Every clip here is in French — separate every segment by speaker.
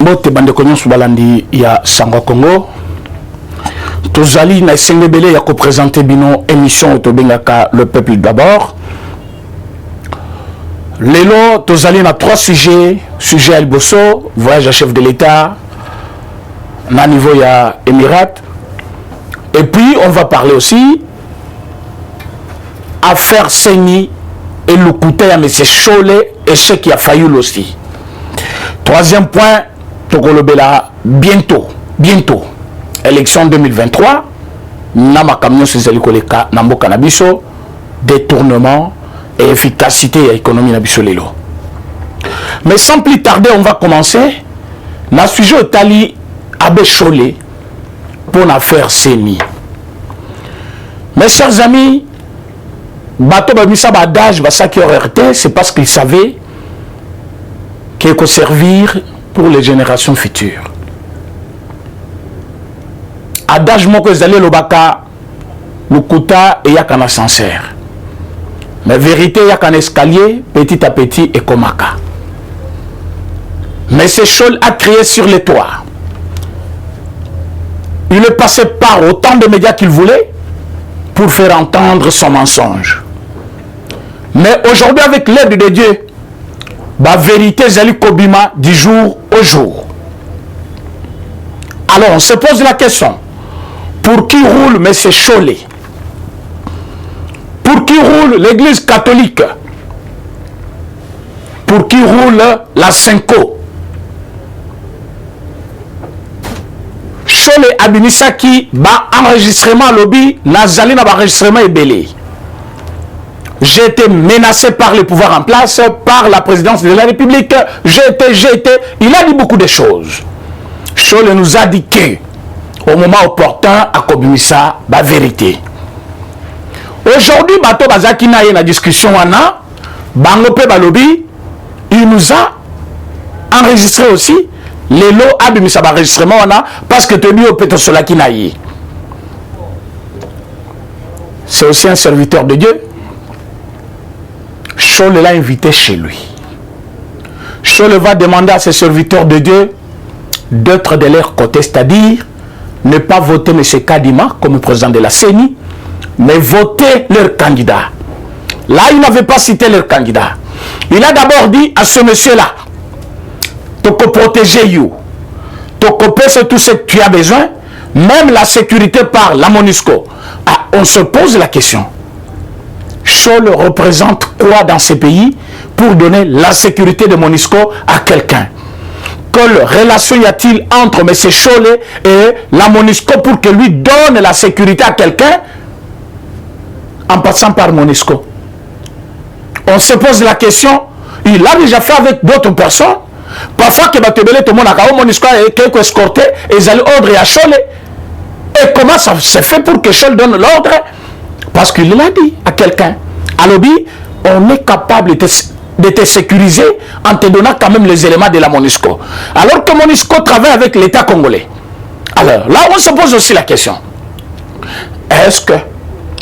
Speaker 1: Mbote bande konyon subalandi ya Sangwa Congo. Tozali na sengebele ya ko présenter bino émission otobengaka le peuple d'abord. Lelo tozali na 3 sujets, sujet El Bosso, voyage à chef de l'État, na niveau ya Émirat. Et puis on va parler aussi affaire Seni et le côté à M. Cholet et ce qui a failli aussi. Troisième point, Togolobela, bientôt, élection 2023, Nama Camion Sezaliko-Leka, Nambo Canabiso, détournement et efficacité à l'économie Nabiso Lelo. Mais sans plus tarder, on va commencer. Na sujet Tali Abbé Cholet pour l'affaire Seni. Mes chers amis, Bato Babisa Badage, Basaki RT, c'est parce qu'ils savaient qu'il faut servir pour les générations futures. Adage moko ezali lobaka lukuta et yakan ascenseur. Mais vérité yakan escalier petit à petit et komaka. Mais ce Chol a crié sur les toits. Il est passé par autant de médias qu'il voulait pour faire entendre son mensonge. Mais aujourd'hui, avec l'aide de Dieu, la vérité Zali Kobima du jour au jour. Alors on se pose la question, pour qui roule M. Cholet? Pour qui roule l'église catholique? Pour qui roule la Senko? Cholet Abinisaki, enregistrement lobby, Nazali n'a pas enregistrement ebélé. J'ai été menacé par les pouvoirs en place, par la présidence de la République. J'ai été. Il a dit beaucoup de choses. Cholet nous a dit qu'au moment opportun, à Kobimisa, la vérité. Aujourd'hui, Bato Bazaki na une discussion, Bangope Balobi, il nous a enregistré aussi les lots Abimisa enregistrement, parce que tu dis au Péto Solaki Naï. C'est aussi un serviteur de Dieu. Cholet l'a invité chez lui. Cholet va demander à ses serviteurs de Dieu d'être de leur côté, c'est-à-dire ne pas voter M. Kadima comme président de la CENI, mais voter leur candidat. Là, il n'avait pas cité leur candidat. Il a d'abord dit à ce monsieur-là, tu peux protéger you, tu peux tout ce que tu as besoin, même la sécurité par la MONUSCO. Ah, on se pose la question. Cholet représente quoi dans ces pays pour donner la sécurité de MONUSCO à quelqu'un? Quelle relation y a-t-il entre M. Cholet et la MONUSCO pour que lui donne la sécurité à quelqu'un en passant par MONUSCO? On se pose la question. Il a déjà fait avec d'autres personnes. Parfois que Batebele tout le monde a MONUSCO est escorté et ils allaient ordre à Cholet. Et comment ça se fait pour que Cholet donne l'ordre? Parce qu'il l'a dit à quelqu'un. À l'objet, on est capable de te sécuriser en te donnant quand même les éléments de la MONUSCO. Alors que MONUSCO travaille avec l'État congolais. Alors là, on se pose aussi la question. Est-ce que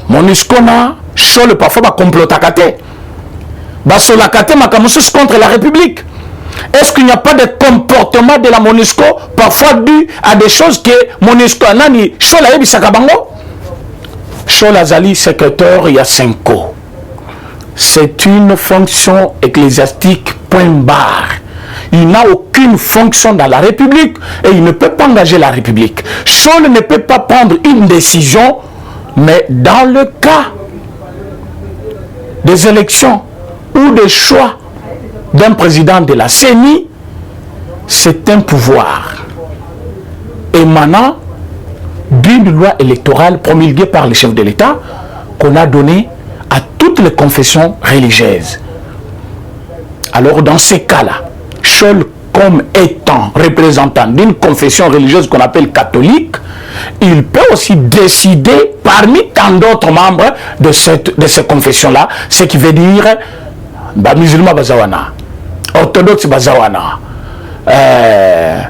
Speaker 1: MONUSCO n'a Cholet parfois va comploter à Kate? Basolakate makamusus contre la République. Est-ce qu'il n'y a pas de comportement de la MONUSCO parfois dû à des choses que MONUSCO a nani Cholet a bisakabango? Cholet Azali, secrétaire Yasenko. C'est une fonction ecclésiastique, point barre. Il n'a aucune fonction dans la République et il ne peut pas engager la République. Cholet ne peut pas prendre une décision, mais dans le cas des élections ou des choix d'un président de la CENI, c'est un pouvoir émanant d'une loi électorale promulguée par les chefs de l'État qu'on a donnée à toutes les confessions religieuses. Alors dans ces cas-là, Cholet comme étant représentant d'une confession religieuse qu'on appelle catholique, il peut aussi décider parmi tant d'autres membres de ces confessions-là, ce qui veut dire musulman bazawana, orthodoxe bazawana,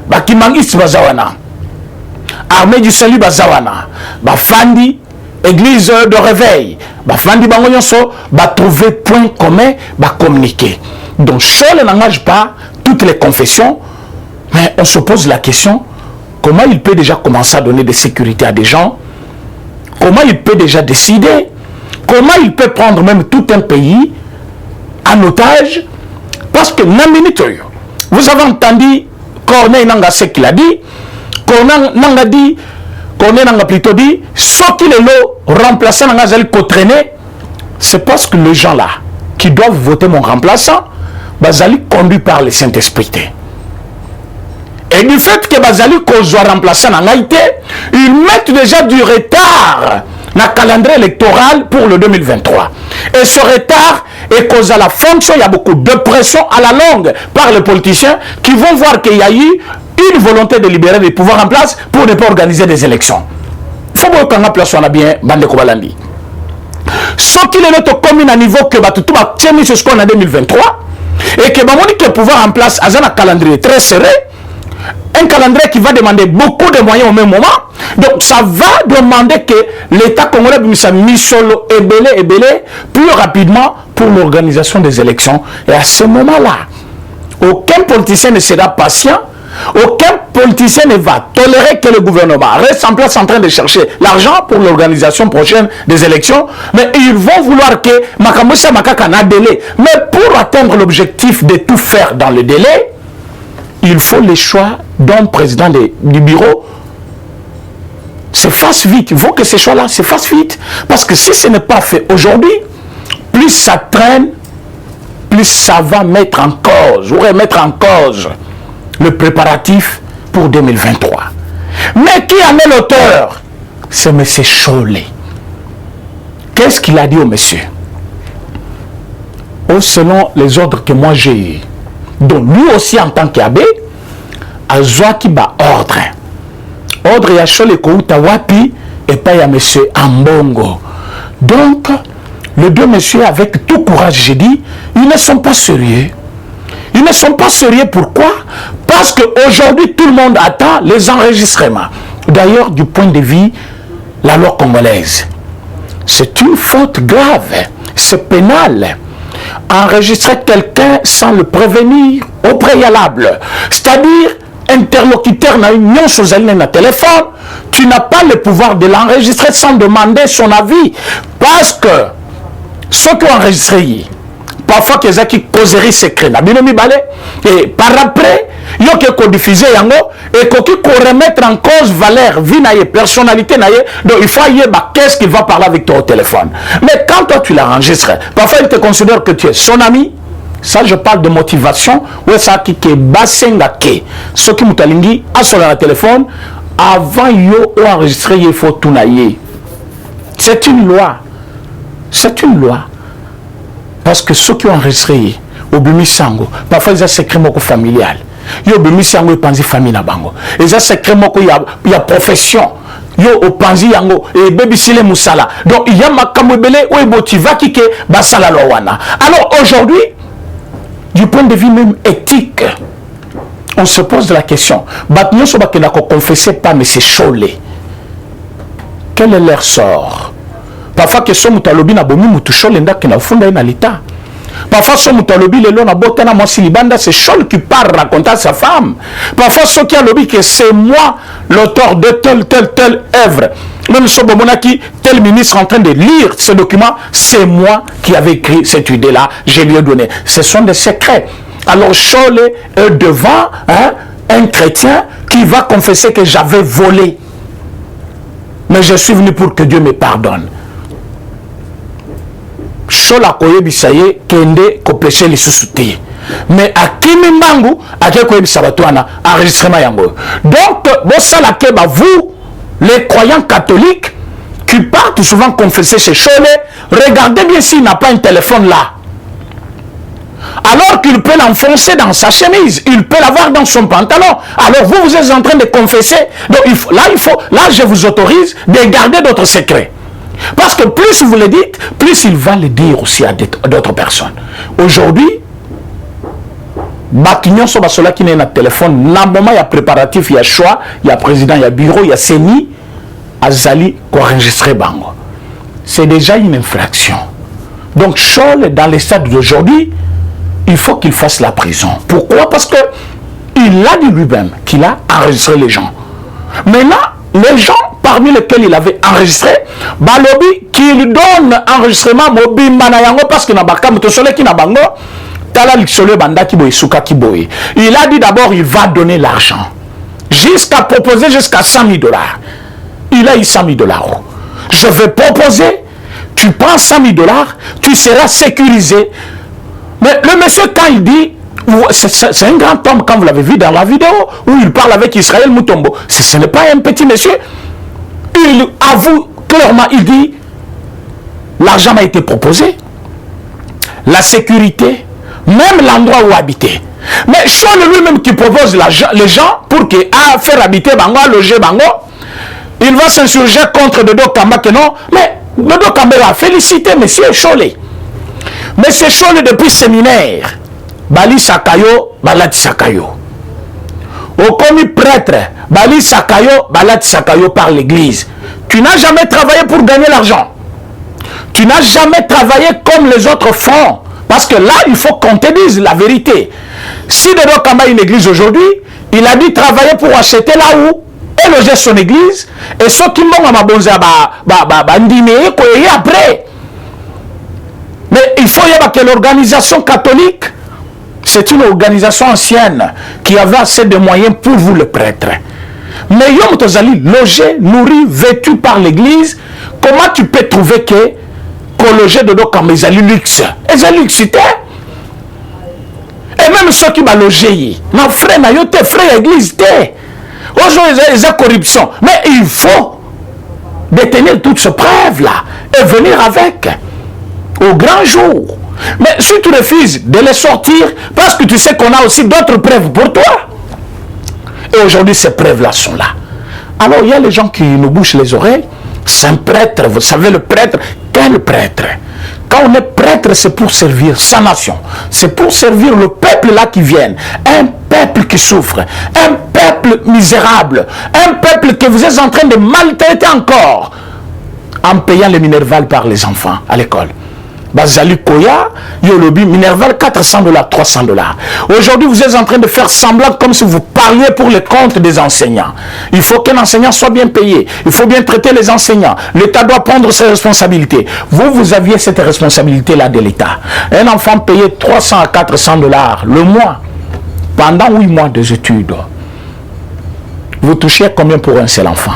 Speaker 1: bakimangiste bazawana, armée du salut bazawana, bafandi église de réveil, bafandi bango nyonso ba trouver point commun, ba communiquer. Donc Cholet n'engage pas toutes les confessions, Mais on se pose la question, comment il peut déjà commencer à donner des sécurités à des gens? Comment il peut déjà décider? Comment il peut prendre même tout un pays en otage? Parce que vous avez entendu Corneille Nanga ce qu'il a dit. Corneille Nanga plutôt dit, ce qu'il est là, remplaçant Nanga Zali Kotrene, c'est parce que les gens là, qui doivent voter mon remplaçant, Bazali conduit par le Saint-Esprit. Et du fait que Bazali soit remplaçant en Haïti, ils mettent déjà du retard dans le calendrier électoral pour le 2023. Et ce retard est causé à la fonction, il y a beaucoup de pression à la longue par les politiciens qui vont voir qu'il y a eu une volonté de libérer les pouvoirs en place pour ne pas organiser des élections. Il faut qu'on a place, on a bien Bande Kobalandi. Ce qu'il est notre commune à niveau que tout va tenir ce qu'on a en 2023 et que le pouvoir en place a un calendrier très serré, un calendrier qui va demander beaucoup de moyens au même moment. Donc ça va demander que l'État congolais puisse mis solo et belé plus rapidement pour l'organisation des élections. Et à ce moment-là, aucun politicien ne sera patient. Aucun politicien ne va tolérer que le gouvernement reste en place en train de chercher l'argent pour l'organisation prochaine des élections. Mais ils vont vouloir que Makamosa Makaka n'a délai. Mais pour atteindre l'objectif de tout faire dans le délai, il faut le choix d'un président du bureau. Se fasse vite. Il faut que ces choix-là se fassent vite. Parce que si ce n'est pas fait aujourd'hui, plus ça traîne, plus ça va mettre en cause, ou remettre en cause le préparatif pour 2023. Mais qui en est l'auteur? C'est M. Cholet. Qu'est-ce qu'il a dit au monsieur? Selon les ordres que moi j'ai eus, donc lui aussi en tant qu'abbé, a Zouaki ba ordre. Ordre ya Cholet Kouta Wapi et pas ya M. Ambongo. Donc, les deux messieurs, avec tout courage, j'ai dit, ils ne sont pas sérieux. Ils ne sont pas sérieux, pourquoi? Parce qu'aujourd'hui, tout le monde attend les enregistrements. D'ailleurs, du point de vue, la loi congolaise, c'est une faute grave, c'est pénal. Enregistrer quelqu'un sans le prévenir au préalable, c'est-à-dire interlocuteur n'a union sur un téléphone, tu n'as pas le pouvoir de l'enregistrer sans demander son avis, parce que ceux qui ont enregistré, parfois qu'ils ont qui causerie secret, et par après, il y a qui codifié yango et qui remettre en cause valeur, vie naie, personnalité naie, donc il faut y qu'est-ce qu'il va parler avec toi au téléphone. Mais quand toi tu l'enregistres, parfois il te considère que tu es son ami. Ça, je parle de motivation. Ouais, ça qui est basenga ke. Ce qui m'utalingi a sur le téléphone avant yo enregistrer, il faut tout naie. C'est une loi. C'est une loi. Parce que ceux qui ont enregistré au Bimisango, parfois ils ont secret moko familial. Yo Bimisango ils pensent famille na bango. Ils ont secret moko il y a profession. Yo au panzi yango et baby sile musala. Donc il y a makamwebele ou motiva qui ke basala lowana. Alors aujourd'hui, du point de vue même éthique, on se pose la question. Batnyo soba que n'a confessé pas mais c'est Cholet. Quel est leur sort? Parfois que ce mutalobi na bomi mutushol nda que na funda na l'État. Parfois ce mutalobi le na botana moi silibanda c'est Chol qui part raconter à sa femme. Parfois ce qui a lobby que c'est moi l'auteur de telle œuvre. Même ce Bomonaki, tel ministre en train de lire ce document, c'est moi qui avais écrit cette idée-là, je lui ai donné. Ce sont des secrets. Alors Chol est devant un chrétien qui va confesser que j'avais volé. Mais je suis venu pour que Dieu me pardonne. Chola koye bisaye kende ko péché les sous-soutés. Mais à Kimi Mangu, à quel koye bisabatouana, enregistrement yango. Donc, bon ça la keba vous, les croyants catholiques, qui partent souvent confesser chez Cholet, regardez bien s'il n'a pas un téléphone là. Alors qu'il peut l'enfoncer dans sa chemise, il peut l'avoir dans son pantalon. Alors vous êtes en train de confesser. Donc là je vous autorise de garder d'autres secrets. Parce que plus vous le dites, plus il va le dire aussi à d'autres personnes. Aujourd'hui, Bakignon soba cela qui n'est pas téléphone, na moment il y a préparatif, il y a choix, il y a président, il y a bureau, il y a CENI, Azali pour enregistrer Bango. C'est déjà une infraction. Donc Chol, dans les stades d'aujourd'hui, il faut qu'il fasse la prison. Pourquoi? Parce que Il a dit lui-même qu'il a enregistré les gens. Maintenant, les gens parmi lesquels il avait enregistré, Balobi qu'il donne enregistrement mobimba na yango parce que na bakam to sole ki na bango tala liksole banda ki boy suka ki boy. Il a dit d'abord il va donner l'argent jusqu'à proposer jusqu'à 100 000 $. Il a eu 100 000 $. Je vais proposer, tu prends 100 000 $, tu seras sécurisé. Mais le monsieur quand il dit c'est un grand homme, quand vous l'avez vu dans la vidéo où il parle avec Israël Mutombo, ce n'est pas un petit monsieur. Il avoue clairement, il dit l'argent m'a été proposé, la sécurité, même l'endroit où habiter. Mais Chol lui-même qui propose les gens pour faire habiter Bango, loger Bango, il va s'insurger contre Dodo Kamba que non. Mais Dodo Kamba a félicité monsieur Cholé. Monsieur Cholé depuis séminaire, Bali Sakayo, Balati Sakayo. Au commis prêtre, Bali Sakayo, Balati Sakayo par l'église. Tu n'as jamais travaillé pour gagner l'argent. Tu n'as jamais travaillé comme les autres font. Parce que là, il faut qu'on te dise la vérité. Si Dodo Kamba a une église aujourd'hui, il a dû travailler pour acheter là où et loger son église. Et ceux qui m'ont abonné après. Mais il faut y avoir que l'organisation catholique, c'est une organisation ancienne qui avait assez de moyens pour vous le prêtre. Mais Yom Tozali, logé, nourri, vêtu par l'église, comment tu peux trouver que loger de dos comme ils luxe? Ils ont luxe. Et même ceux qui m'ont logé, ma frère, n'a pas frère église. Aujourd'hui, ils ont corruption. Mais il faut détenir toutes ces preuves-là et venir avec au grand jour. Mais si tu refuses de les sortir, parce que tu sais qu'on a aussi d'autres preuves pour toi. Et aujourd'hui, ces preuves-là sont là. Alors, il y a les gens qui nous bouchent les oreilles. C'est un prêtre, vous savez, le prêtre. Quel prêtre? Quand on est prêtre, c'est pour servir sa nation. C'est pour servir le peuple là qui vient. Un peuple qui souffre. Un peuple misérable. Un peuple que vous êtes en train de maltraiter encore. En payant les minervales par les enfants à l'école. Bazali Koya, Yolobi, Minerval, $400, $300. Aujourd'hui, vous êtes en train de faire semblant comme si vous parliez pour les comptes des enseignants. Il faut qu'un enseignant soit bien payé. Il faut bien traiter les enseignants. L'État doit prendre ses responsabilités. Vous aviez cette responsabilité-là de l'État. Un enfant payé $300 à $400 le mois, pendant 8 mois d'études. Vous touchez combien pour un seul enfant?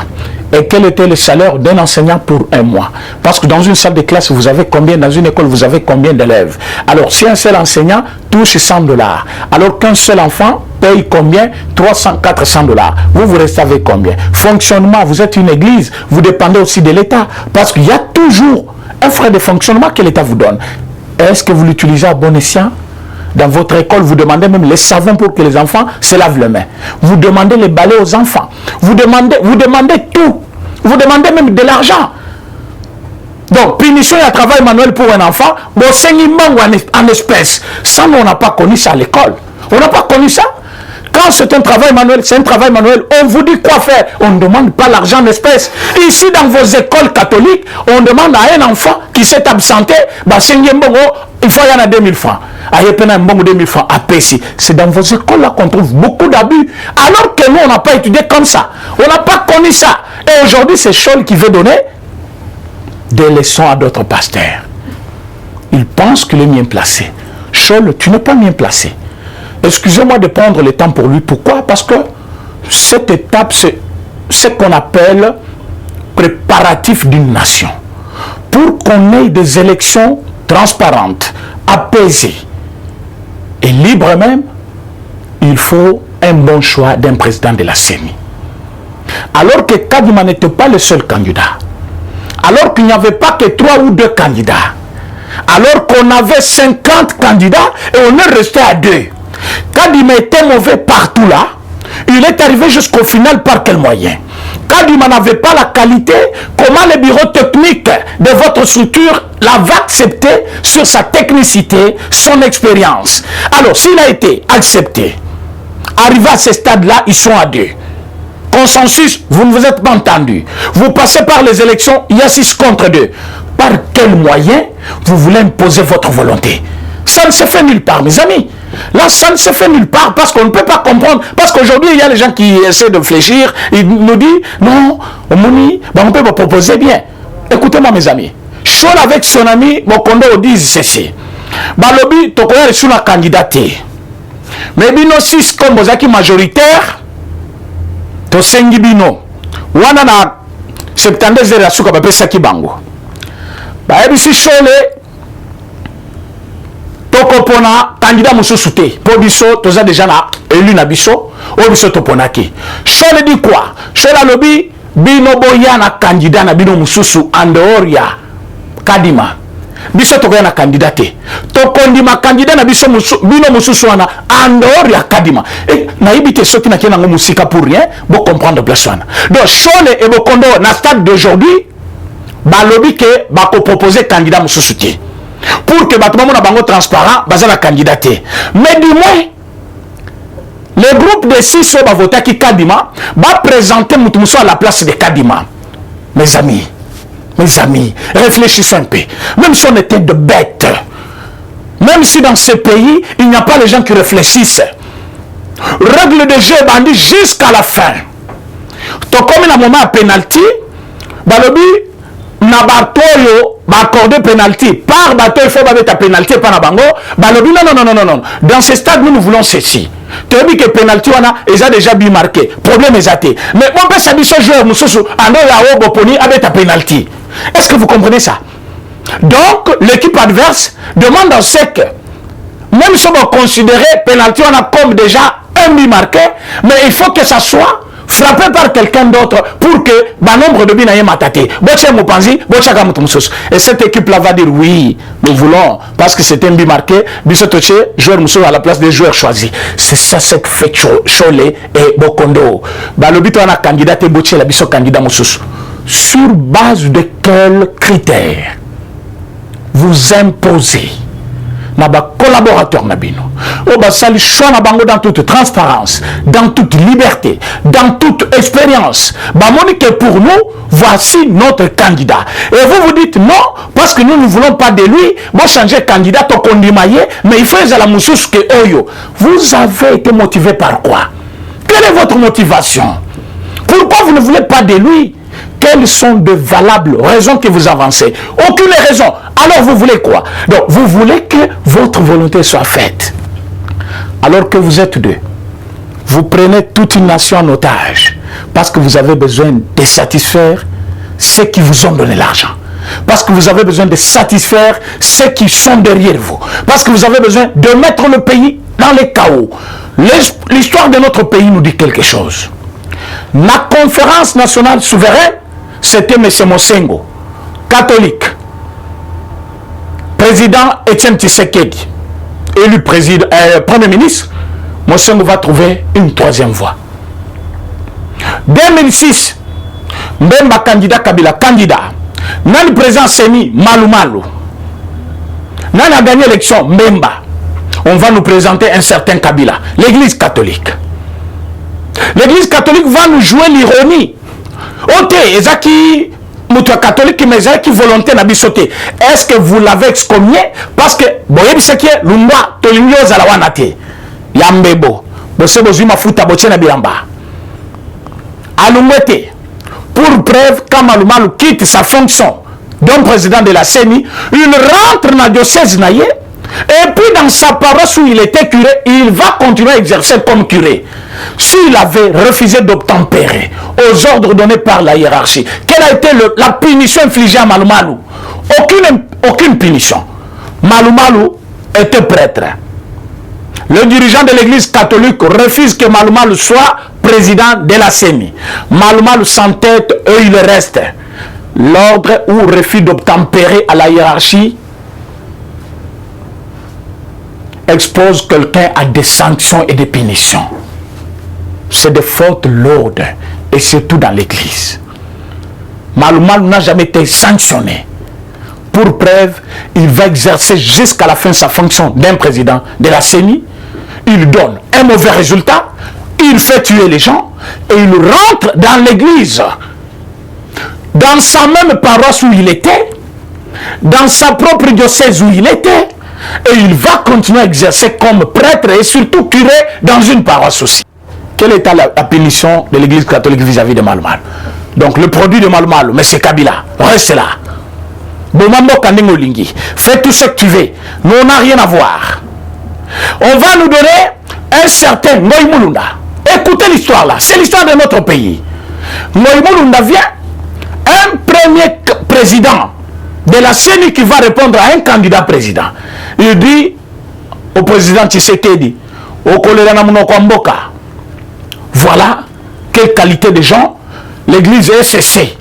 Speaker 1: Et quel était le salaire d'un enseignant pour un mois? Parce que dans une salle de classe, vous avez combien? Dans une école, vous avez combien d'élèves? Alors, si un seul enseignant touche $100, alors qu'un seul enfant paye combien? 300, 400 $. Vous restez avec combien? Fonctionnement, vous êtes une église, vous dépendez aussi de l'État. Parce qu'il y a toujours un frais de fonctionnement que l'État vous donne. Est-ce que vous l'utilisez à bon escient? Dans votre école, vous demandez même les savons pour que les enfants se lavent les mains. Vous demandez les balais aux enfants. Vous demandez tout. Vous demandez même de l'argent. Donc, punition et travail manuel pour un enfant, en espèces. Ça, on n'a pas connu ça à l'école. On n'a pas connu ça. Quand c'est un travail manuel, c'est un travail manuel. On vous dit quoi faire. On ne demande pas l'argent en espèces. Ici, dans vos écoles catholiques, on demande à un enfant qui s'est absenté, il faut y en a 2000 francs. C'est dans vos écoles là qu'on trouve beaucoup d'abus. Alors que nous, on n'a pas étudié comme ça. On n'a pas connu ça. Et aujourd'hui, c'est Chol qui veut donner des leçons à d'autres pasteurs. Il pense qu'il est bien placé. Chol, tu n'es pas bien placé. Excusez-moi de prendre le temps pour lui. Pourquoi? Parce que cette étape, c'est ce qu'on appelle préparatif d'une nation. Pour qu'on ait des élections transparentes, apaisées et libres même, il faut un bon choix d'un président de la CENI. Alors que Kadima n'était pas le seul candidat, alors qu'il n'y avait pas que 3 ou 2 candidats, alors qu'on avait 50 candidats et on est resté à 2. Kadima était mauvais partout là, il est arrivé jusqu'au final par quel moyen? Kadima n'avait pas la qualité, comment le bureau technique de votre structure l'avait accepté sur sa technicité, son expérience. Alors, s'il a été accepté, arrivé à ce stade-là, ils sont à 2. Consensus, vous ne vous êtes pas entendu. Vous passez par les élections, il y a 6 contre 2. Par quel moyen vous voulez imposer votre volonté? Ça ne se fait nulle part, mes amis. Là, ça ne se fait nulle part parce qu'on ne peut pas comprendre. Parce qu'aujourd'hui, il y a les gens qui essaient de fléchir. Ils nous disent, non, on peut me proposer bien. Écoutez-moi, mes amis. Chol avec son ami, Mokondo disent ceci. Balobi, Tokoya est sous la candidature. Mais bino 6 comme vous majoritaire, to sengi bino. Wana na 72 heures suka bape saki bango. Ba ebisi Chole tokopona candidat mususu te. Po biso toza déjà na élu na biso, o biso toponaki. Chole dit quoi? Chole alobi bino boya na candidat na bino mususu en dehors ya Kadima. Biso tokoya na candidat te. Tokondima candidat na biso bino mususu wana en dehors ya Kadima. Et na ibite soki na kena ngo musika pour rien, bo comprendre place wana. Donc Chole et Bokondo na stade d'aujourd'hui balobi ke bako proposer candidat mususu te. Pour que bato na bango transparent baza na candidat te. Mais du moins le groupe de 6 va voter qui Kadima va présenter Moutoumousou à la place de Kadima. Mes amis, réfléchissons un peu. Même si on était de bêtes, même si dans ce pays, il n'y a pas les gens qui réfléchissent. Règle de jeu bandit jusqu'à la fin. Donc comme il y a un moment à pénalty, balobi, na batoyo, accorder pénalty. Par bateau, il faut mettre pénalty par nabango. Balobi, non. Dans ce stade, nous voulons ceci. Tu as dit que pénalty, ils ont déjà bien marqué. Problème est athée. Mais on peut savoir ce joueur, nous sommes en haut, Boponi, avec ta pénalty. Est-ce que vous comprenez ça? Donc, l'équipe adverse demande en sec, même si on va considérer pénalty, on a comme déjà un but marqué, mais il faut que ça soit frappé par quelqu'un d'autre pour que le nombre de buts n'aille mataté. Et cette équipe-là va dire oui, nous voulons, parce que c'est un but marqué, Bissotoche, joueur Moussou à la place des joueurs choisis. C'est ça cette fête Chole et Bokondo. Le but on a candidat et Boche la Bisso candidat Moussou. Sur base de quels critères vous imposez naba collaborateur nabino oba sali choix na bango dans toute transparence, dans toute liberté, dans toute expérience. Ba monique pour nous, voici notre candidat. Et vous vous dites non parce que nous ne voulons pas de lui. Bon changer candidat au kondimaye, mais il faut la moussous que oyo. Vous avez été motivé par quoi? Quelle est votre motivation? Pourquoi vous ne voulez pas de lui? Quelles sont de valables raisons que vous avancez? Aucune raison. Alors vous voulez quoi? Donc vous voulez que votre volonté soit faite. Alors que vous êtes deux. Vous prenez toute une nation en otage. Parce que vous avez besoin de satisfaire ceux qui vous ont donné l'argent. Parce que vous avez besoin de satisfaire ceux qui sont derrière vous. Parce que vous avez besoin de mettre le pays dans le chaos. L'histoire de notre pays nous dit quelque chose. La conférence nationale souveraine, c'était M. Mosengo, catholique. Président Etienne Tshisekedi, élu Premier ministre, Mosengo va trouver une troisième voie. 2006, Mbemba candidat, Kabila candidat. Nani président Seni, Malumalu. Nani a gagné l'élection, Mbemba. On va nous présenter un certain Kabila, l'église catholique. L'église catholique va nous jouer l'ironie. Ok, Ezaki, Moutoua catholique, mais Ezaki volonté n'a bisoté. Est-ce que vous l'avez excommunié? Parce que, boye bisaki, Lumba, Tolinyo Zalawanate, Yambebo, Bosebo Zuma Futa Bochena Biamba. Alumwete, pour preuve, quand Malumalu quitte sa fonction d'un président de la CENI, il rentre dans le diocèse naïe, et puis dans sa paroisse où il était curé, il va continuer à exercer comme curé. S'il avait refusé d'obtempérer aux ordres donnés par la hiérarchie, quelle a été la punition infligée à Malumalu? Aucune punition. Malumalu était prêtre. Le dirigeant de l'église catholique refuse que Malumalu soit président de la CENI. Malumalu s'entête, eux il reste. L'ordre ou refus d'obtempérer à la hiérarchie expose quelqu'un à des sanctions et des punitions. C'est de fautes lourdes, et surtout dans l'église. Malumalu n'a jamais été sanctionné. Pour preuve, il va exercer jusqu'à la fin sa fonction d'un président de la CENI. Il donne un mauvais résultat, il fait tuer les gens, et il rentre dans l'église. Dans sa même paroisse où il était, dans sa propre diocèse où il était, Et il va continuer à exercer comme prêtre et surtout curé dans une paroisse aussi. Quelle est la punition de l'église catholique vis-à-vis de Malu Malu? Donc le produit de Malu Malu, M. Kabila, reste là. Bomambo Kandingo Lingi, fais tout ce que tu veux. Nous, on n'a rien à voir. On va nous donner un certain Ngoï Mulunda. Écoutez l'histoire là, c'est l'histoire de notre pays. Ngoï Mulunda vient, un premier président de la CENI qui va répondre à un candidat président. Il dit au président Tshisekedi, au Kolera Namunoko Mboka, voilà quelle qualité de gens l'église SCC,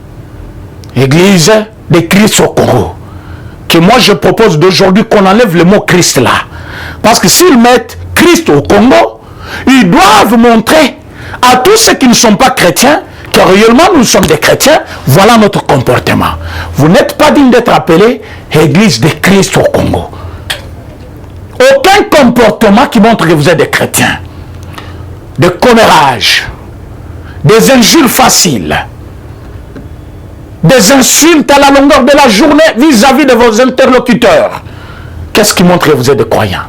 Speaker 1: l'église de Christ au Congo. Que moi je propose d'aujourd'hui qu'on enlève le mot Christ là. Parce que s'ils mettent Christ au Congo, ils doivent montrer à tous ceux qui ne sont pas chrétiens que réellement nous sommes des chrétiens, voilà notre comportement. Vous n'êtes pas digne d'être appelé Église de Christ au Congo. Aucun comportement qui montre que vous êtes des chrétiens. Des commérages, des injures faciles, des insultes à la longueur de la journée vis-à-vis de vos interlocuteurs. Qu'est-ce qui montre que vous êtes des croyants?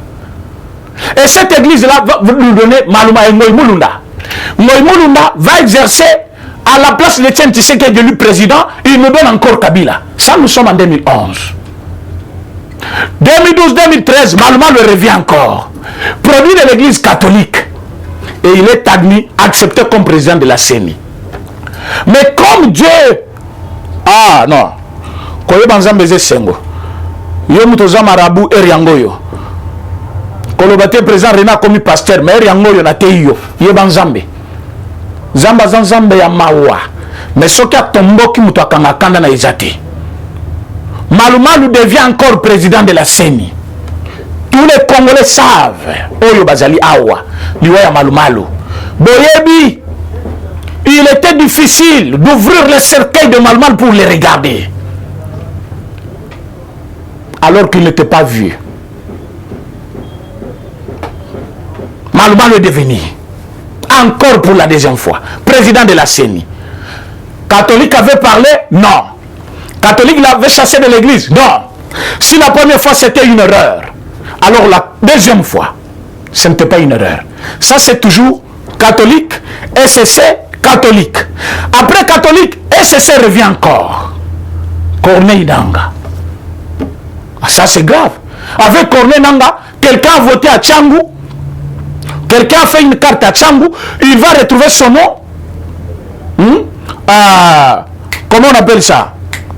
Speaker 1: Et cette église-là va nous donner Maluma et Ngoï Mulunda. Ngoï Mulunda va exercer à la place de Etienne Tshisekedi qui est élu président, il nous donne encore Kabila. Ça, nous sommes en 2011. 2012-2013, Maluma le revient encore. Produit de l'église catholique. Et il est admis, accepté comme président de la CENI. Mais comme Dieu... Ah non. Koye banzambeze sengo. Yo mutoza marabu eriangoyo. Kolobate président Rena comme pasteur, mais eriangoyo na teyo. Yo banzambe. Zamba zanzambe ya mawa. Mais soki atomboki muto akanga kanda na izate. Malu Malu devient encore président de la CENI. Tous les Congolais savent. Oyo bazali awa. Liwa ya Malu Malu. Boyebi. Il était difficile d'ouvrir les cercueils de Malu Malu pour les regarder. Alors qu'il n'était pas vu. Malu Malu est devenu, encore pour la deuxième fois, président de la CENI. Catholique avait parlé? Non. Catholique l'avait chassé de l'église? Non. Si la première fois c'était une erreur, alors la deuxième fois, ce n'était pas une erreur. Ça c'est toujours catholique, SCC, catholique. Après catholique, SCC revient encore. Corneille Nangaa. Ça c'est grave. Avec Corneille Nangaa, quelqu'un a voté à Tchangou, quelqu'un a fait une carte à Tchangou, il va retrouver son nom. Comment on appelle ça?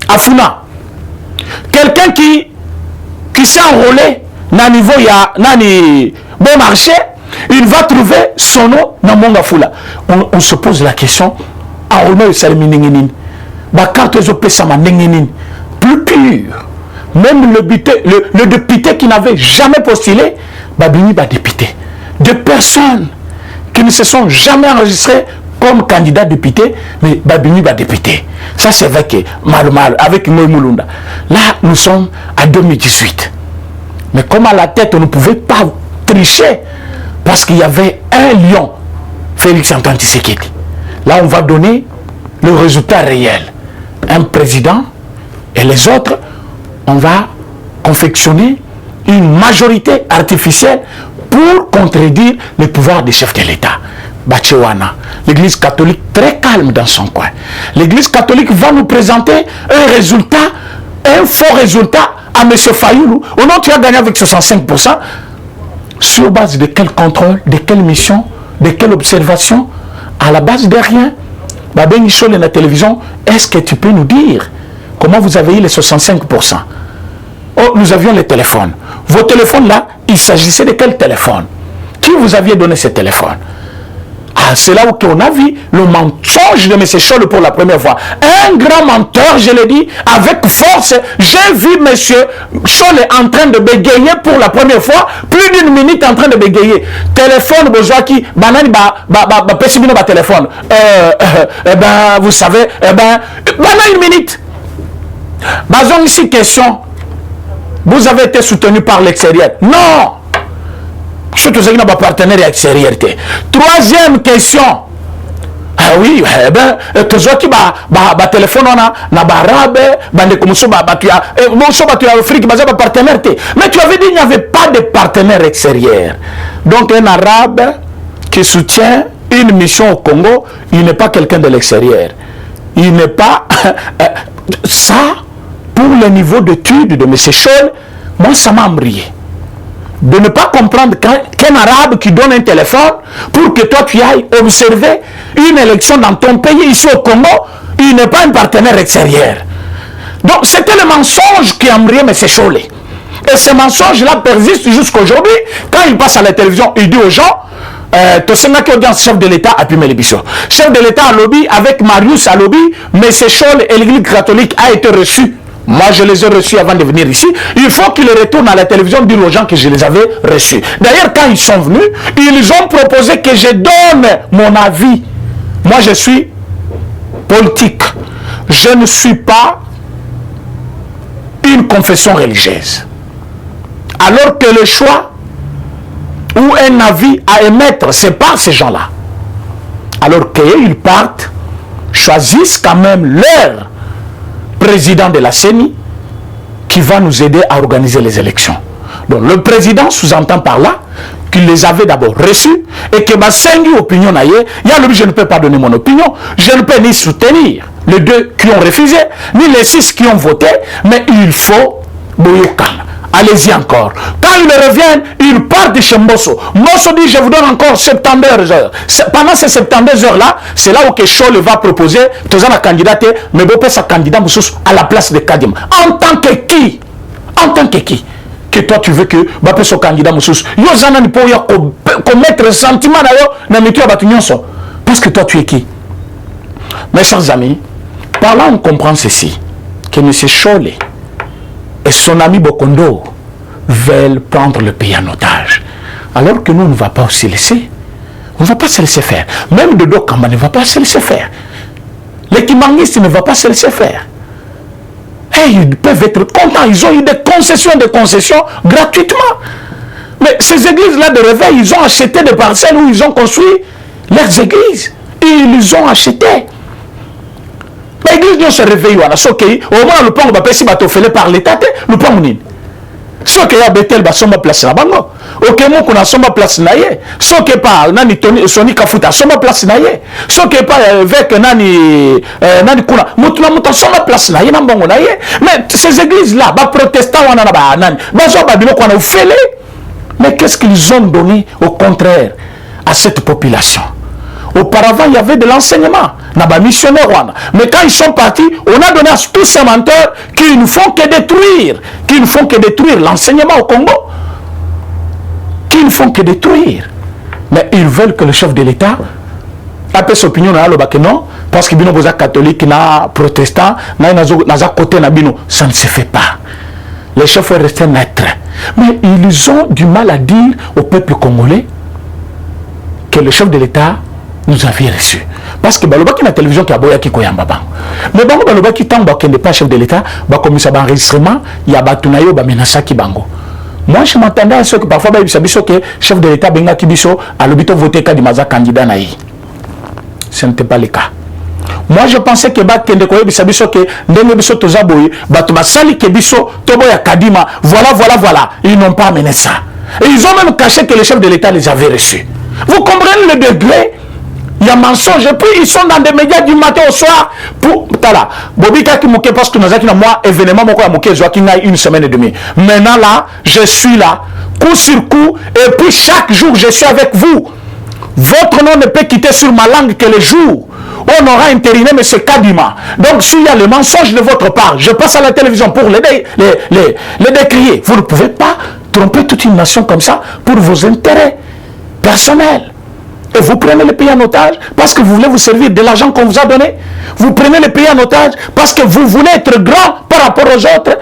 Speaker 1: Afuna. Quelqu'un qui s'est enrôlé dans niveau nani bon marché, il va trouver son nom dans mon Afula. On se pose la question, enrôlement de Salmininginin, ma carte de plus pure. Même le député qui n'avait jamais postulé, Babini va député. Des personnes qui ne se sont jamais enregistrées comme candidat député, mais Babini va député. Ça c'est vrai que Malu Malu, avec Ngoï Mulunda. Là, nous sommes à 2018. Mais comme à la tête, on ne pouvait pas tricher, parce qu'il y avait un lion, Félix Antoine Tshisekedi. Là, on va donner le résultat réel. Un président et les autres, on va confectionner une majorité artificielle pour contredire le pouvoir des chefs de l'État. Bachewana, l'église catholique très calme dans son coin. L'église catholique va nous présenter un résultat, un faux résultat à M. Fayoulou. Au nom, tu as gagné avec 65%. Sur base de quel contrôle, de quelle mission, de quelle observation? À la base de rien. Babeng Chol et la télévision, est-ce que tu peux nous dire comment vous avez eu les 65%? Oh, nous avions les téléphones. Vos téléphones là, il s'agissait de quel téléphone? Qui vous aviez donné ces téléphones? Ah, c'est là où on a vu le mensonge de M. Chol pour la première fois. Un grand menteur, je l'ai dit, avec force. J'ai vu M. Chol en train de bégayer pour la première fois, plus d'une minute en train de bégayer. Téléphone, Bozouaki, banani, pessimino, téléphone. Vous savez, banani une minute. Bazon ici, question. Vous avez été soutenu par l'extérieur? Non! Surtout ceux qui n'ont pas partenaire extérieur. Troisième question. Ah oui, eh ben, tu vois qui ba téléphone na barabe, bande comme ça, tu as, tu as Afrique, bah partenaire. Mais tu avais dit qu'il n'y avait pas de partenaire extérieur. Donc un arabe qui soutient une mission au Congo, il n'est pas quelqu'un de l'extérieur. Il n'est pas ça pour le niveau d'études de M. Scholl, moi ça m'a embrouillé. De ne pas comprendre qu'un arabe qui donne un téléphone pour que toi tu ailles observer une élection dans ton pays ici au Congo, il n'est pas un partenaire extérieur. Donc c'était le mensonge qui a embrouillé M. Scholl. Et ce mensonge-là persiste jusqu'à aujourd'hui. Quand il passe à la télévision, il dit aux gens, chef de l'État a pu mettre les bisous. Chef de l'État à lobby avec Marius à lobby, M. Scholl et l'Église catholique a été reçus. Moi, je les ai reçus avant de venir ici. Il faut qu'ils retournent à la télévision dire aux gens que je les avais reçus. D'ailleurs, quand ils sont venus, ils ont proposé que je donne mon avis. Moi, je suis politique. Je ne suis pas une confession religieuse. Alors que le choix ou un avis à émettre, c'est pas ces gens-là. Alors qu'ils partent, choisissent quand même leur président de la CENI qui va nous aider à organiser les élections. Donc le président sous-entend par là qu'il les avait d'abord reçus et que ma 5 opinions il y a le je ne peux pas donner mon opinion, je ne peux ni soutenir les 2 qui ont refusé, ni les 6 qui ont voté, mais il faut Boyokan. Allez-y encore. Quand ils reviennent, ils partent de chez Mbosso. Mbosso dit, je vous donne encore 72 heures. Pendant ces 72 heures-là, c'est là où Scholl va proposer, tu as la candidate, mais vous sa candidat à la place de Kadim. En tant que qui? En tant que qui? Que toi tu veux que Bapé soit candidat Moussous. Yo zana ni pour commettre sentiment d'ailleurs, na mitu abatunyoso. Parce que toi tu es qui? Mes chers amis, par là on comprend ceci, que M. Scholl et son ami Bokondo veulent prendre le pays en otage. Alors que nous, on ne va pas se laisser. On ne va pas se laisser faire. Même Dodo Kamba ne va pas se laisser faire. Les Kimangistes ne vont pas se laisser faire. Et ils peuvent être contents. Ils ont eu des concessions gratuitement. Mais ces églises-là de réveil, ils ont acheté des parcelles où ils ont construit leurs églises. Et ils les ont achetées. L'église ne se réveille pas. Au moins, le pont va faire par l'État. Le pont n'est pas. Ce qui a Bethel va sommer place là-bas. Ok, moi, qu'on a sommet place là. Ce qui est pas, Nani Soni Kafuta, sommet place là. Ce qui est pas avec Nani Kuna, Moutouna sommet place là. Mais ces églises-là, les protestants, mais qu'est-ce qu'ils ont donné au contraire à cette population? Auparavant, il y avait de l'enseignement. Mais quand ils sont partis, on a donné à tous ces menteurs qui ne font que détruire, l'enseignement au Congo. Qui ne font que détruire. Mais ils veulent que le chef de l'État ait son opinion non, parce que bino boza catholique, na protestant, na côté na bino, ça ne se fait pas. Les chefs sont restés neutres. Mais ils ont du mal à dire au peuple congolais que le chef de l'État nous avait reçus. Parce que Baloba qui na télévision qui a boya qui koyamba bang. Mais bango Baloba qui tamba qui n'est pas chef de l'État, ba comme ça enregistrement, il y a batunayo ba menasa ki bango. Moi je m'attendais à ce que parfois ba biso que chef de l'État benga ki biso à l'obito voter Kadimaza candidat naï. Ce n'était pas le cas. Moi je pensais que ba kende koye biso que ndenge biso toza boye, ba to basali ke biso toboya Kadima, voilà. Ils n'ont pas amené ça. Et ils ont même caché que le chef de l'État les avait reçus. Vous comprenez le degré? Il y a mensonge. Et puis ils sont dans des médias du matin au soir pour tala Bobika qui mouke parce que nous avons moi événement moko ya mouke qui n'a une semaine et demie. Maintenant là, je suis là coup sur coup et puis chaque jour je suis avec vous. Votre nom ne peut quitter sur ma langue que le jour où on aura intériné M. Kadima. Donc s'il y a le mensonge de votre part, je passe à la télévision pour les décrier. Vous ne pouvez pas tromper toute une nation comme ça pour vos intérêts personnels. Et vous prenez le pays en otage parce que vous voulez vous servir de l'argent qu'on vous a donné. Vous prenez le pays en otage parce que vous voulez être grand par rapport aux autres.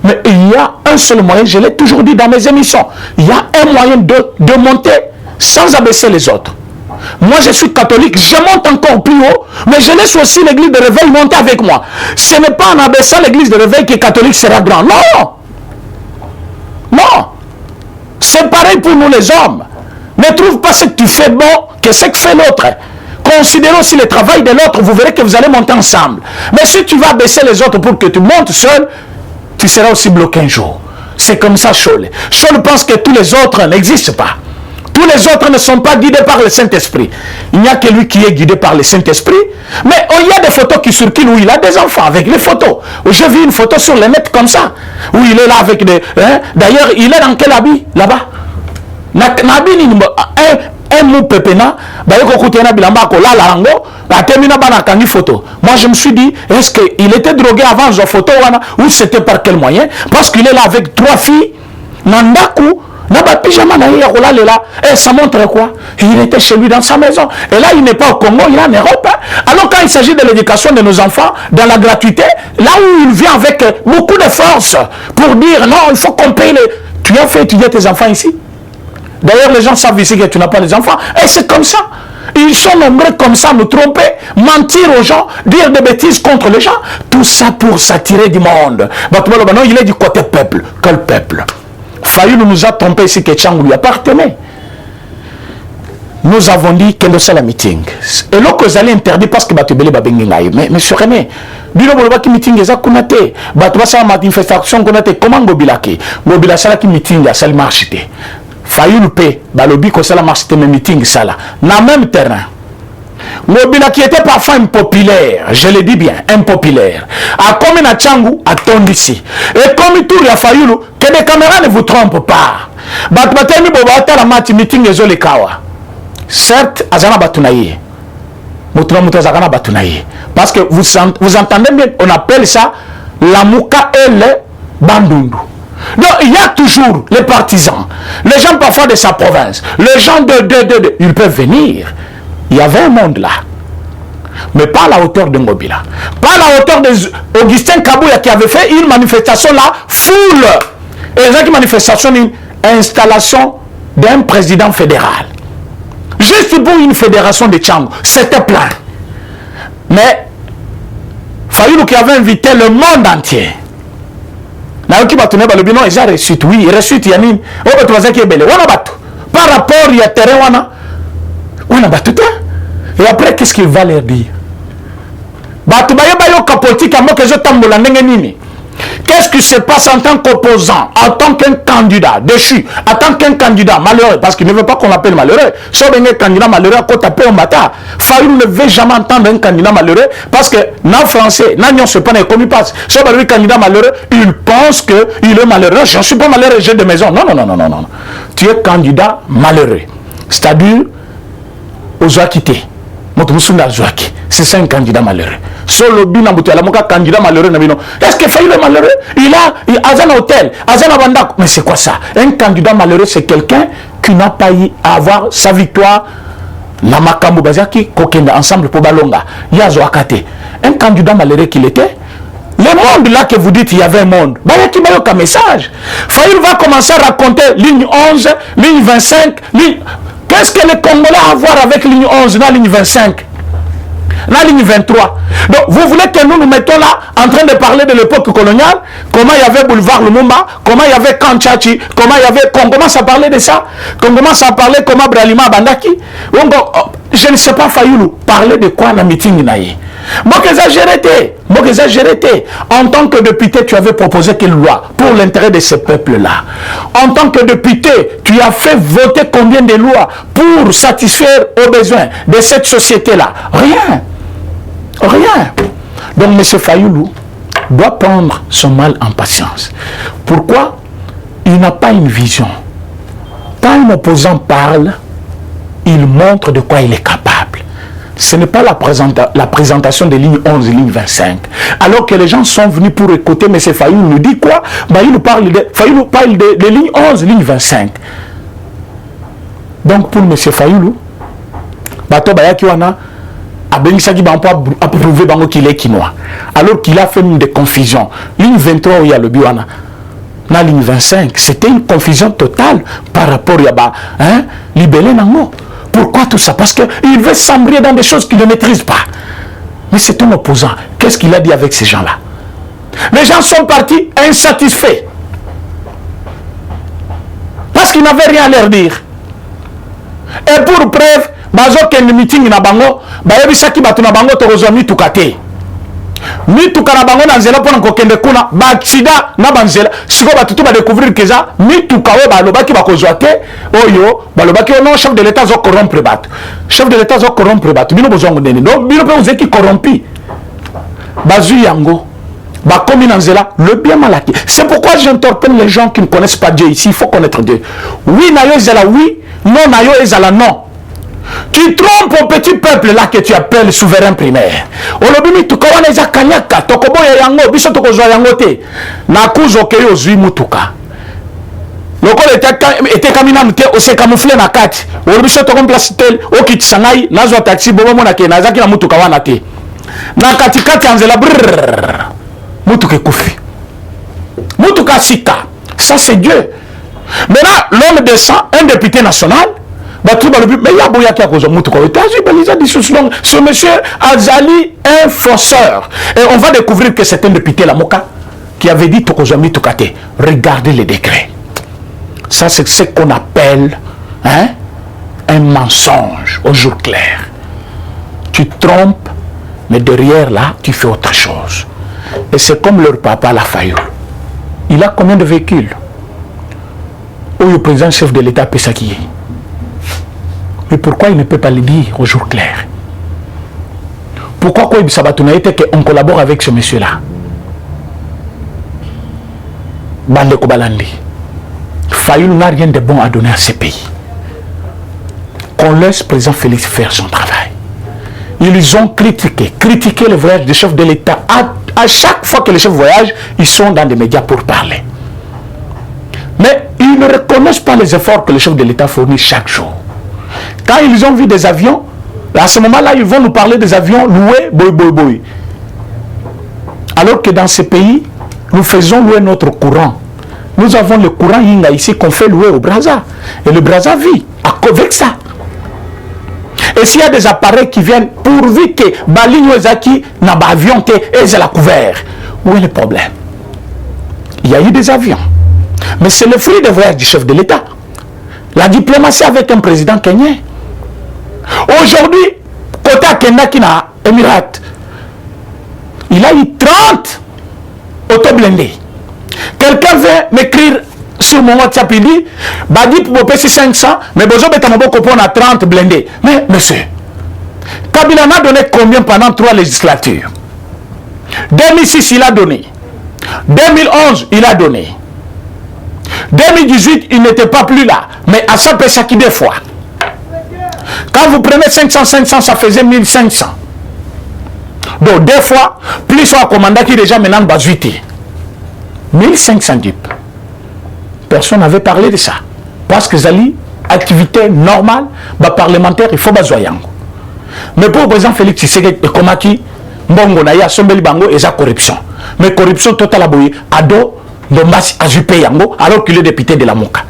Speaker 1: Mais il y a un seul moyen, je l'ai toujours dit dans mes émissions, il y a un moyen de monter sans abaisser les autres. Moi je suis catholique, je monte encore plus haut, mais je laisse aussi l'église de réveil monter avec moi. Ce n'est pas en abaissant l'église de réveil que catholique sera grand. Non. Non. C'est pareil pour nous les hommes. Ne trouve pas ce que tu fais bon que ce que fait l'autre. Qu'on considérez aussi le travail de l'autre, vous verrez que vous allez monter ensemble. Mais si tu vas baisser les autres pour que tu montes seul, tu seras aussi bloqué un jour. C'est comme ça, Scholl. Scholl pense que tous les autres n'existent pas. Tous les autres ne sont pas guidés par le Saint-Esprit. Il n'y a que lui qui est guidé par le Saint-Esprit. Mais il y a des photos qui circulent où il a des enfants avec les photos. J'ai vu une photo sur le net comme ça, où il est là avec des... Hein? D'ailleurs, il est dans quel habit là-bas? Moi je me suis dit, est-ce qu'il était drogué avant la photo ou c'était par quel moyen? Parce qu'il est là avec 3 filles, Nandaku, et ça montre quoi? Il était chez lui dans sa maison. Et là, il n'est pas au Congo, il est en Europe. Hein? Alors quand il s'agit de l'éducation de nos enfants, dans la gratuité, là où il vient avec beaucoup de force pour dire non, il faut qu'on paye les... Tu as fait étudier tes enfants ici? D'ailleurs, les gens savent ici que tu n'as pas les enfants. Et c'est comme ça. Ils sont nombreux comme ça, nous tromper, mentir aux gens, dire des bêtises contre les gens. Tout ça pour s'attirer du monde. Non, il est du côté peuple. Quel peuple? Fayoulou nous a trompé ici que Tchangou lui appartenait. Nous avons dit que c'est la meeting. Et là que vous allez interdire parce que tu mais monsieur René, bino boloba ki meeting eza kunate. Batwa sa manifestation kunate comment gobilaki. Gobila sala ki meeting ya sali marchité. Fayoulou pe balobi ko sala marchité mais meeting sala. Na même terrain. Gobila qui était parfois impopulaire, je le dis bien, impopulaire. A comme na Tchangou a tondisi. Et comme tout ya Fayoulou que les caméras ne vous trompent pas. Batbatemi bobata la match meeting ezole kawa. Certes, azana batunaye. Mutuna batunaye. Parce que vous entendez bien, on appelle ça la mouka et le bandundu. Donc il y a toujours les partisans, les gens parfois de sa province, les gens ils peuvent venir. Il y avait un monde là. Mais pas à la hauteur de Ngobila. Pas à la hauteur d'Augustin Kabouya qui avait fait une manifestation là, full. Et cette manifestation, une installation d'un président fédéral. Juste pour une fédération de Tchangou. C'était plein. Mais, Fayoulou qui avait invité le monde entier. Par rapport, il y a terrain. Et après, qu'est-ce qu'il va leur dire? Qu'est-ce qui se passe en tant qu'opposant, en tant qu'un candidat déchu, en tant qu'un candidat malheureux, parce qu'il ne veut pas qu'on l'appelle malheureux. Sauf un candidat malheureux, quand tu appelles un bâtard, Fayoulou ne veut jamais entendre un candidat malheureux, parce que, dans français, non, c'est pas comme il passe. Sauf un candidat malheureux, il pense qu'il est malheureux. Je ne suis pas malheureux, j'ai des maisons. Non, non, non, non, non, non. Tu es candidat malheureux. C'est-à-dire, aux acquittés. C'est ça un candidat malheureux. Solo bina la moka candidat malheureux. Est-ce que Fayoulou est malheureux? Il a un hôtel, un bandak. Mais c'est quoi ça? Un candidat malheureux, c'est quelqu'un qui n'a pas eu à avoir sa victoire. La makambo bazaki kokenda ensemble pour balonga. Yazo akate. Un candidat malheureux qu'il était. Le monde là que vous dites, il y avait un monde. Bayaki bayoka message. Fayoulou va commencer à raconter ligne 11, ligne 25, ligne... Qu'est-ce que les Congolais ont à voir avec ligne 11, la ligne 25, la ligne 23? Donc, vous voulez que nous nous mettons là en train de parler de l'époque coloniale? Comment il y avait Boulevard Lumumba? Comment il y avait Kanchachi? Comment il y avait... Qu'on commence à parler de ça? Qu'on commence à parler comment Bralima Bandaki? Je ne sais pas, Fayoulou, parler de quoi dans le meeting naïe? Moi, en tant que député, tu avais proposé quelle loi pour l'intérêt de ce peuple-là? En tant que député, tu as fait voter combien de lois pour satisfaire aux besoins de cette société-là? Rien. Rien. Donc, M. Fayoulou doit prendre son mal en patience. Pourquoi? Il n'a pas une vision. Quand un opposant parle, il montre de quoi il est capable. Ce n'est pas la présentation des lignes 11 et lignes 25. Alors que les gens sont venus pour écouter M. Fayoulou nous dit quoi? Il nous parle de lignes 11 et lignes 25. Donc pour M. Fayoulou, qu'il est quinois. Alors qu'il a fait des confusions. Ligne 23 où il y a le Biwana. La ligne 25, c'était une confusion totale par rapport à Libellé Nango. Pourquoi tout ça? Parce qu'il veut s'embrouiller dans des choses qu'il ne maîtrise pas. Mais c'est un opposant. Qu'est-ce qu'il a dit avec ces gens-là? Les gens sont partis insatisfaits. Parce qu'ils n'avaient rien à leur dire. Et pour preuve, bazokende meeting na bango bayebisaki bato na bango tokozwa mituka te mituka na bango na nzela mpona kokende kuna baaksida na banzela sikoyo bato to badécouvrir keza mituka oyo balobaki bakozwa te oyo balobaki non chef de l'état azocorrompre bato chef de l'état azocorrompre bato bino bozwango ndeni donc bino mpe ozeki corrompi bazwi yango bakomi na nzela le bien mal acquis. C'est pourquoi j'interpelle les gens qui ne connaissent pas Dieu ici. Il faut connaître Dieu. Oui na yo ezala oui, non na yo ezala non. Tu trompes au petit peuple là que tu appelles souverain primaire. Olobimi tuka wana eza kanyaka tokoboya yango biso tokozwa yango te. Na kuzo ke yo zwi mutuka. Lokola était kamina mute ose camoufler na kati. Olobiso to place tel okitisa ngai nazwa taxi bobo mona ke nazaki na mutuka wana te. Na katikati ya nzela brrr. Mutuka koufi. Mutuka sika. Ça c'est Dieu. Maintenant l'homme descend, un député national. Mais il y a beaucoup de choses. Ce monsieur Azali, un forceur. Et on va découvrir que c'est un député la Moka qui avait dit Tokozami Tokate. Regardez les décrets. Ça, c'est ce qu'on appelle un mensonge au jour clair. Tu trompes, mais derrière là, tu fais autre chose. Et c'est comme leur papa l'a failli. Il a combien de véhicules? Où le président chef de l'État peut s'acquiller. Mais pourquoi il ne peut pas le dire au jour clair? Pourquoi on collabore avec ce monsieur-là? Bande Kobalandi. Fayoul n'a rien de bon à donner à ce pays. Qu'on laisse le président Félix faire son travail. Ils ont critiqué le voyage du chef de l'État. À chaque fois que les chefs voyagent, ils sont dans des médias pour parler. Mais ils ne reconnaissent pas les efforts que le chef de l'État fournit chaque jour. Quand ils ont vu des avions, à ce moment-là, ils vont nous parler des avions loués, boy. Alors que dans ce pays, nous faisons louer notre courant. Nous avons le courant Yinga ici qu'on fait louer au Brazza. Et le Brazza vit avec ça. Et s'il y a des appareils qui viennent, pourvu que Baligno Zaki n'a pas avion et c'est la couvert. Où est le problème? Il y a eu des avions. Mais c'est le fruit des voyages du chef de l'État. La diplomatie avec un président kenyan. Aujourd'hui, côté Kenya qui n'a Émirat, il a eu 30 auto-blindés. Quelqu'un vient m'écrire sur mon WhatsApp, il dit, Badi pour passer 500, mais besoin de on a 30 blindés. Mais monsieur, Kabila m'a donné combien pendant 3 législatures? 2006, il a donné. 2011, il a donné. 2018, il n'était pas plus là. Mais à ça, ça qui des fois. Quand vous prenez 500, ça faisait 1500. Donc, des fois, plus soit commandant qui déjà maintenant bas 8. 1500 dupes. Personne n'avait parlé de ça. Parce que Zali, activité normale, parlementaire, il faut bazoyang. Mais pour le président Félix Tshisekedi et Komaki, Mbongo na ya sombeli bango et sa corruption. Mais corruption totale abouye, ado, Dombasi a jupé yango, alors qu'il est député de la Moka.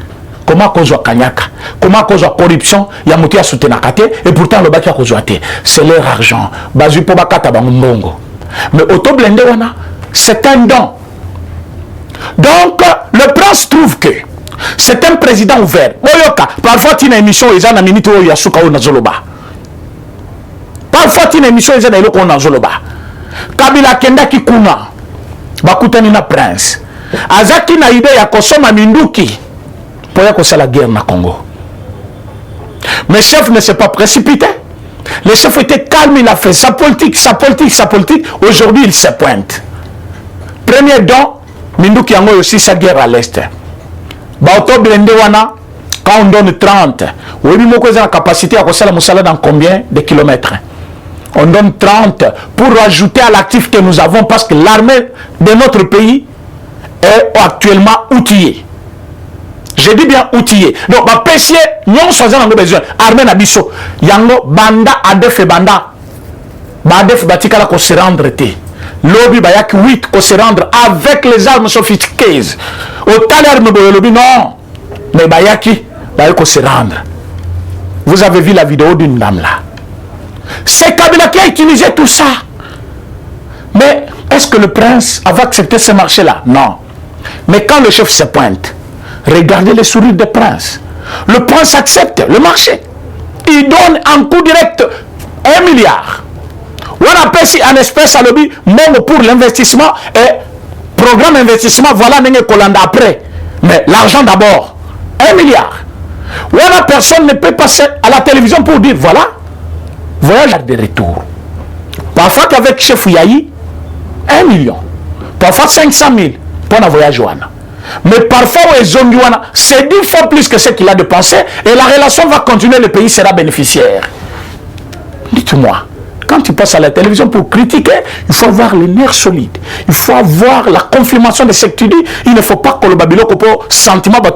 Speaker 1: Comment cause Kanyaka? Comment cause corruption? Yamouti a soutenu Kate et pourtant le baki a cause. C'est leur argent. Bazu po bakata bango Mbongo. Mais auto blindé wana, c'est un don. Donc, le prince trouve que c'est un président ouvert. Parfois, tu as une émission, il y a une minute où il y a Souka ou Nazoloba. Parfois, tu as une émission, il y a une Nazoloba. Kabila Kenda Kikuna, Bakutani na prince. Azaki na idée ya kosoma minduki pour y la guerre na Congo. Mais le chef ne s'est pas précipité. Le chef était calme, il a fait sa politique. Aujourd'hui, il se pointe. Premier don, Minduki yango aussi sa guerre à l'est. Baoto blende wana, quand on donne 30, oui, moko la capacité à kosala musala dans combien de kilomètres? On donne 30 pour rajouter à l'actif que nous avons parce que l'armée de notre pays est actuellement outillée. Je dis bien outillée. Donc, ma pessier, nous sommes besoin. Armée Nabiso, yango banda adef et banda. Badef batikala ko se rendre te. Lobby bayak 8 ko se rendre avec les armes sophistiquées. Autant l'arme de lobby non. Mais bayaki bayak ko se rendre. Vous avez vu la vidéo d'une dame là. C'est Kabila qui a utilisé tout ça. Mais est-ce que le prince avait accepté ce marché-là? Non. Mais quand le chef se pointe, regardez les sourires des princes. Le prince accepte le marché. il donne en coup direct 1 milliard. On appelle si en espèce à lobby, même pour l'investissement et programme investissement, voilà n'est Kolanda après. Mais l'argent d'abord, 1 milliard. Voilà, personne ne peut passer à la télévision pour dire voilà, voyage de retour. Parfois qu'avec chef Yahi, 1 million. Parfois 500 000 pour un voyage. Mais parfois, c'est 10 fois plus que ce qu'il a dépensé et la relation va continuer, le pays sera bénéficiaire. Dites-moi, quand tu passes à la télévision pour critiquer, il faut avoir les nerfs solides. Il faut avoir la confirmation de ce que tu dis. Il ne faut pas que le Babylone ait sentiment de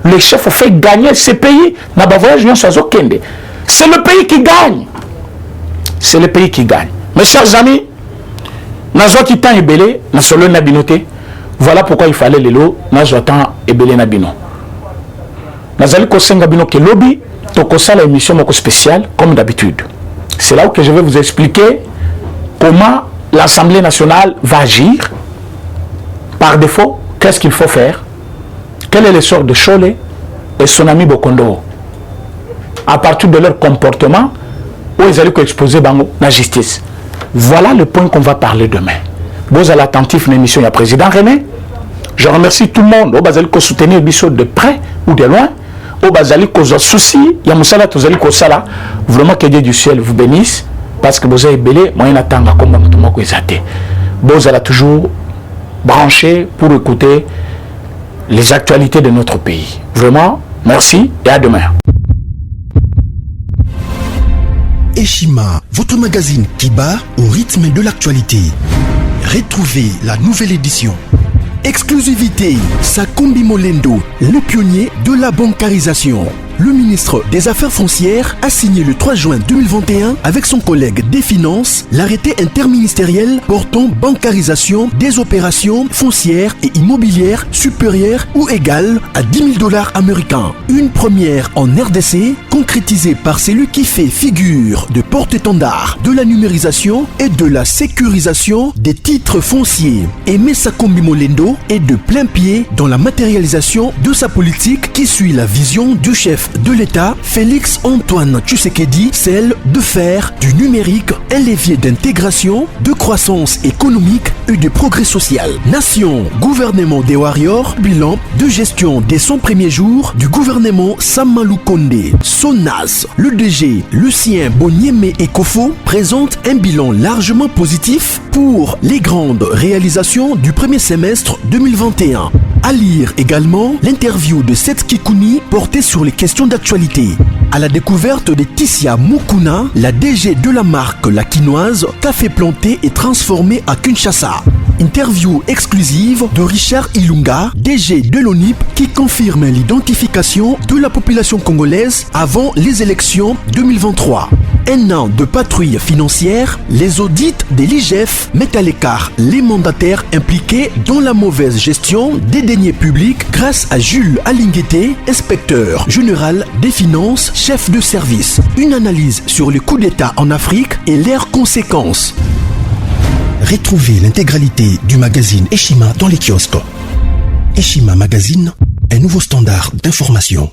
Speaker 1: les chefs ont fait gagner ce pays. C'est le pays qui gagne. C'est le pays qui gagne. Mes chers amis, voilà pourquoi il fallait les lots. Nazali Kosenga Bino ke lobby, tokosa la émission spéciale comme d'habitude. C'est là où que je vais vous expliquer comment l'Assemblée nationale va agir. Par défaut, qu'est-ce qu'il faut faire? Quel est le sort de Cholet et son ami Bokondo? À partir de leur comportement, où ils allaient exposer la justice. Voilà le point qu'on va parler demain. Vous allez attentif à l'émission, il y a président René. Je remercie tout le monde. Au Bazali ko soutenir Bissot de près ou de loin. Au Bazali ko souci. Il y a Moussala Tozali ko sala. Vraiment que Dieu du ciel vous bénisse. Parce que vous avez belé. Moi, il n'attend pas comme tout le monde. Vous allez toujours branché pour écouter les actualités de notre pays. Vraiment, merci et à demain.
Speaker 2: Eshima, votre magazine qui bat au rythme de l'actualité. Retrouvez la nouvelle édition. Exclusivité, Sakombi Molendo, le pionnier de la bancarisation. Le ministre des Affaires foncières a signé le 3 juin 2021 avec son collègue des Finances l'arrêté interministériel portant bancarisation des opérations foncières et immobilières supérieures ou égales à 10 000 $ américains. Une première en RDC concrétisée par celui qui fait figure de porte-étendard de la numérisation et de la sécurisation des titres fonciers. Aimé Sakombi Molendo est de plein pied dans la matérialisation de sa politique qui suit la vision du chef de l'État, Félix Antoine Tshisekedi, celle de faire du numérique un levier d'intégration, de croissance économique et de progrès social. Nation, gouvernement des Warriors, bilan de gestion des 100 premiers jours du gouvernement Samalou Kondé. Sonas, le DG Lucien Boniemé Ekofo présente un bilan largement positif pour les grandes réalisations du premier semestre 2021. À lire également l'interview de Seth Kikouni portée sur les questions d'actualité. À la découverte de Tissia Mukuna, la DG de la marque La Quinoise, café planté et transformé à Kinshasa. Interview exclusive de Richard Ilunga, DG de l'ONIP, qui confirme l'identification de la population congolaise avant les élections 2023. Un an de patrouille financière, les audits de l'IGF mettent à l'écart les mandataires impliqués dans la mauvaise gestion des deniers publics grâce à Jules Alinguete, inspecteur général des finances, chef de service. Une analyse sur les coups d'État en Afrique et leurs conséquences.
Speaker 3: Retrouvez l'intégralité du magazine Eshima dans les kiosques. Eshima Magazine, un nouveau standard d'information.